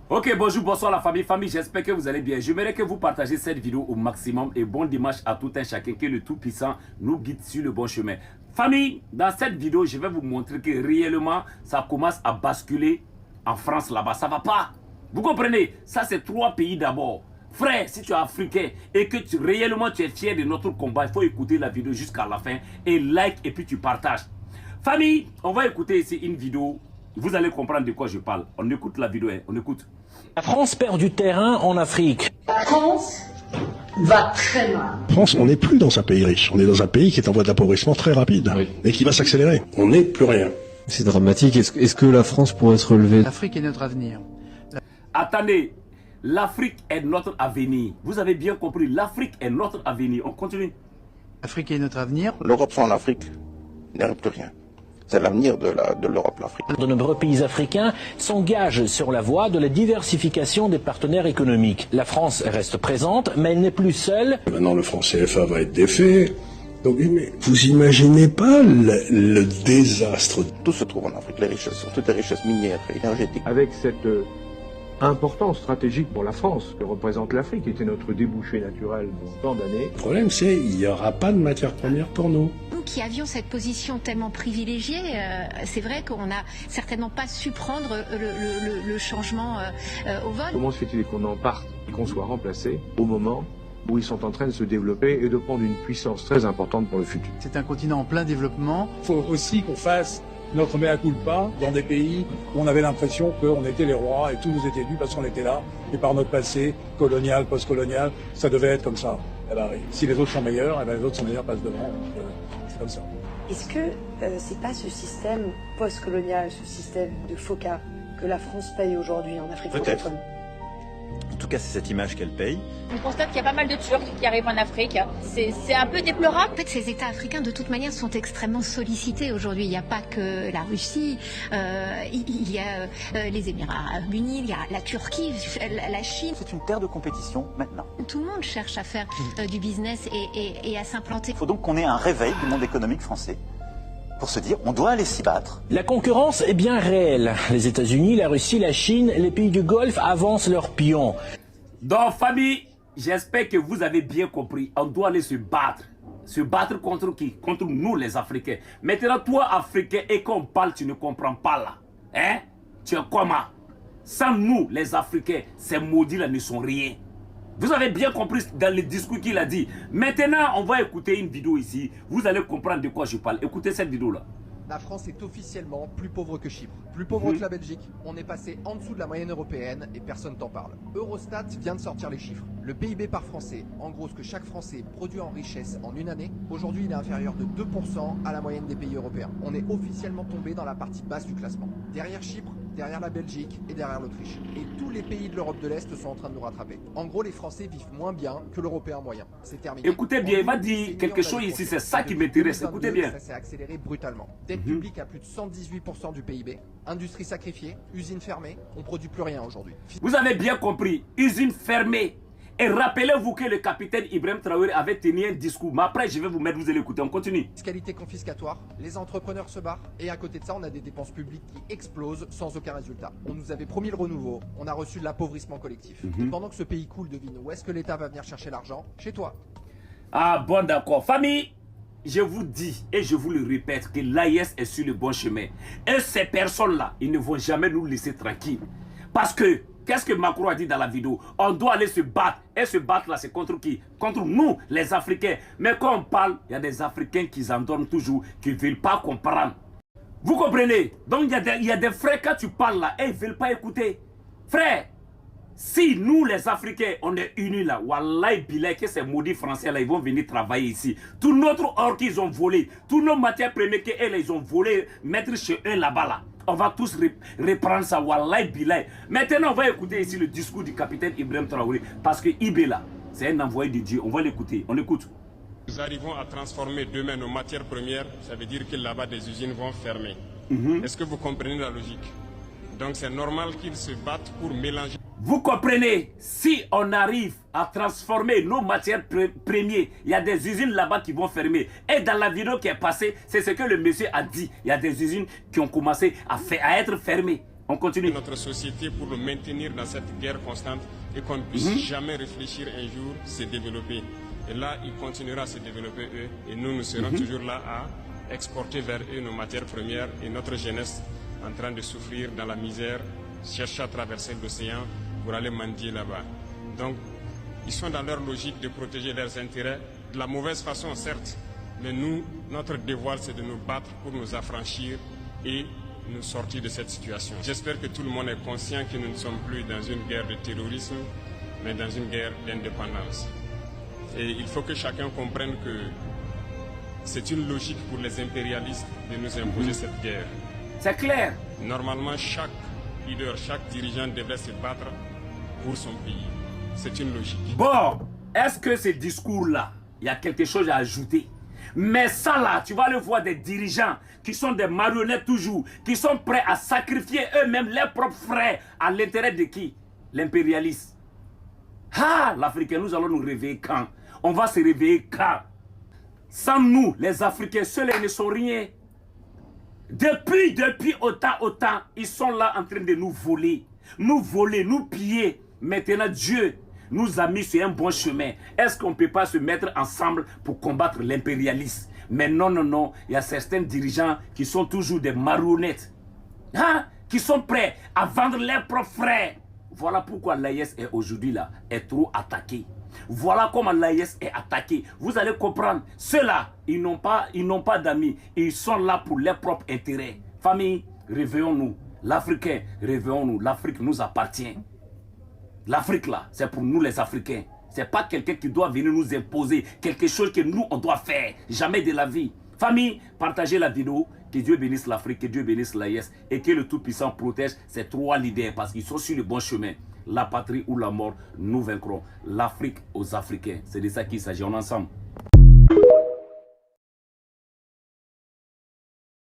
Ok, bonjour, bonsoir la famille. Famille, j'espère que vous allez bien. J'aimerais que vous partagez cette vidéo au maximum et bon dimanche à tout un chacun, que le Tout-Puissant nous guide sur le bon chemin. Famille, dans cette vidéo, je vais vous montrer que réellement, ça commence à basculer en France là-bas. Ça va pas. Vous comprenez? Ça, c'est 3 pays d'abord. Frère, si tu es africain et que réellement tu es fier de notre combat, il faut écouter la vidéo jusqu'à la fin et like et puis tu partages. Famille, on va écouter ici une vidéo. Vous allez comprendre de quoi je parle. On écoute la vidéo, hein. On écoute. La France perd du terrain en Afrique. La France va très mal. En France, on n'est plus dans un pays riche. On est dans un pays qui est en voie d'appauvrissement très rapide et qui va s'accélérer. On n'est plus rien. C'est dramatique. Est-ce que la France pourrait se relever? L'Afrique est notre avenir. Attendez, l'Afrique est notre avenir. Vous avez bien compris, l'Afrique est notre avenir. On continue. L'Afrique est notre avenir. L'Europe sans l'Afrique n'aurait plus rien. C'est l'avenir de l'Europe, l'Afrique. De nombreux pays africains s'engagent sur la voie de la diversification des partenaires économiques. La France reste présente, mais elle n'est plus seule. Maintenant, le franc CFA va être défait. Donc, mais vous imaginez pas le désastre. Tout se trouve en Afrique, les richesses, surtout les richesses minières et énergétiques. Avec cette importance stratégique pour la France que représente l'Afrique, qui était notre débouché naturel pendant tant d'années. Le problème, c'est qu'il n'y aura pas de matière première pour nous. Nous qui avions cette position tellement privilégiée, c'est vrai qu'on n'a certainement pas su prendre le changement au vol. Comment se fait-il qu'on en parte et qu'on soit remplacé au moment où ils sont en train de se développer et de prendre une puissance très importante pour le futur? C'est un continent en plein développement. Il faut aussi qu'on fasse notre mea culpa dans des pays où on avait l'impression qu'on était les rois et tout nous était dû parce qu'on était là. Et par notre passé colonial, post-colonial, ça devait être comme ça. Eh ben, si les autres sont meilleurs, eh ben, les autres sont meilleurs, passent devant. Donc, c'est comme ça. Est-ce que c'est pas ce système post-colonial, ce système de FOCA que la France paye aujourd'hui en Afrique francophone? En tout cas, c'est cette image qu'elle paye. On constate qu'il y a pas mal de Turcs qui arrivent en Afrique. C'est un peu déplorable. En fait, ces États africains, de toute manière, sont extrêmement sollicités aujourd'hui. Il n'y a pas que la Russie, il y a les Émirats Arabes Unis, il y a la Turquie, la Chine. C'est une terre de compétition maintenant. Tout le monde cherche à faire du business et à s'implanter. Il faut donc qu'on ait un réveil du monde économique français pour se dire on doit aller s'y battre. La concurrence est bien réelle. Les États-Unis, la Russie, la Chine, les pays du Golfe avancent leurs pions. Donc, famille, j'espère que vous avez bien compris. On doit aller se battre. Se battre contre qui? Contre nous, les Africains. Maintenant, toi, Africain, et quand on parle, tu ne comprends pas là. Hein? Tu es comment? Sans nous, les Africains, ces maudits-là ne sont rien. Vous avez bien compris dans le discours qu'il a dit. Maintenant, on va écouter une vidéo ici. Vous allez comprendre de quoi je parle. Écoutez cette vidéo-là. La France est officiellement plus pauvre que Chypre, plus pauvre que la Belgique. On est passé en dessous de la moyenne européenne et personne t'en parle. Eurostat vient de sortir les chiffres. Le PIB par Français, en gros ce que chaque Français produit en richesse en une année, aujourd'hui il est inférieur de 2% à la moyenne des pays européens. On est officiellement tombé dans la partie basse du classement. Derrière Chypre, derrière la Belgique et derrière l'Autriche. Et tous les pays de l'Europe de l'Est sont en train de nous rattraper. En gros, les Français vivent moins bien que l'Européen moyen. C'est terminé. Écoutez bien, il va dire quelque chose ici, c'est ça qui m'intéresse. Écoutez bien. Ça s'est accéléré brutalement. Dette publique à plus de 118% du PIB. Industrie sacrifiée, usines fermées, on produit plus rien aujourd'hui. Vous avez bien compris, usine fermée. Et rappelez-vous que le capitaine Ibrahim Traoré avait tenu un discours. Mais après, je vais vous mettre, vous allez écouter. On continue. Fiscalité confiscatoire, les entrepreneurs se barrent. Et à côté de ça, on a des dépenses publiques qui explosent sans aucun résultat. On nous avait promis le renouveau, on a reçu de l'appauvrissement collectif. Et pendant que ce pays coule, devine où est-ce que l'État va venir chercher l'argent? Chez toi. Ah bon, d'accord. Famille, je vous dis et je vous le répète que l'AIS est sur le bon chemin. Et ces personnes-là, ils ne vont jamais nous laisser tranquilles. Parce que, qu'est-ce que Macron a dit dans la vidéo? On doit aller se battre. Et se battre là, c'est contre qui? Contre nous, les Africains. Mais quand on parle, il y a des Africains qui s'endorment toujours, qui ne veulent pas comprendre. Vous comprenez? Donc il y a des frères, quand tu parles là, et ils ne veulent pas écouter. Frère, si nous les Africains, on est unis là, Wallahi Bilay, que ces maudits Français là, ils vont venir travailler ici. Tout notre or qu'ils ont volé, tous nos matières premières qu'ils ont volé, mettre chez eux là-bas là. On va tous reprendre ça, Wallahi Bilay. Maintenant, on va écouter ici le discours du capitaine Ibrahim Traoré. Parce que Ibé là, c'est un envoyé de Dieu. On va l'écouter. On écoute. Nous arrivons à transformer demain nos matières premières. Ça veut dire que là-bas, des usines vont fermer. Est-ce que vous comprenez la logique? Donc, c'est normal qu'ils se battent pour mélanger. Vous comprenez, si on arrive à transformer nos matières premières, il y a des usines là-bas qui vont fermer. Et dans la vidéo qui est passée, c'est ce que le monsieur a dit. Il y a des usines qui ont commencé à être fermées. On continue. Notre société pour le maintenir dans cette guerre constante et qu'on ne puisse jamais réfléchir un jour se développer. Et là, il continuera à se développer eux et nous serons toujours là à exporter vers eux nos matières premières et notre jeunesse en train de souffrir dans la misère, chercher à traverser l'océan pour aller mendier là-bas. Donc, ils sont dans leur logique de protéger leurs intérêts, de la mauvaise façon certes, mais nous, notre devoir c'est de nous battre pour nous affranchir et nous sortir de cette situation. J'espère que tout le monde est conscient que nous ne sommes plus dans une guerre de terrorisme, mais dans une guerre d'indépendance. Et il faut que chacun comprenne que c'est une logique pour les impérialistes de nous imposer cette guerre. C'est clair. Normalement, chaque leader, chaque dirigeant devrait se battre pour son pays. C'est une logique. Bon, est-ce que ce discours-là, il y a quelque chose à ajouter? Mais ça là, tu vas le voir des dirigeants qui sont des marionnettes toujours, qui sont prêts à sacrifier eux-mêmes leurs propres frères à l'intérêt de qui? L'impérialiste. Ah, l'Africain, nous allons nous réveiller quand? On va se réveiller quand? Sans nous, les Africains, seuls ils ne sont rien. Depuis autant, ils sont là en train de nous voler, nous piller. Maintenant, Dieu nous a mis sur un bon chemin. Est-ce qu'on ne peut pas se mettre ensemble pour combattre l'impérialisme? Mais non, il y a certains dirigeants qui sont toujours des marionnettes, hein? Qui sont prêts à vendre leurs propres frères. Voilà pourquoi l'AIS est aujourd'hui là, est trop attaqué. Voilà comment l'AIS est attaqué. Vous allez comprendre, ceux-là, ils n'ont pas d'amis. Ils sont là pour leurs propres intérêts. Famille, réveillons-nous. L'Africain, réveillons-nous. L'Afrique nous appartient. L'Afrique là, c'est pour nous les Africains. C'est pas quelqu'un qui doit venir nous imposer quelque chose que nous, on doit faire. Jamais de la vie. Famille, partagez la vidéo. Que Dieu bénisse l'Afrique, que Dieu bénisse l'AIS et que le Tout-Puissant protège ces trois leaders parce qu'ils sont sur le bon chemin. La patrie ou la mort, nous vaincrons. L'Afrique aux Africains. C'est de ça qu'il s'agit. On est ensemble.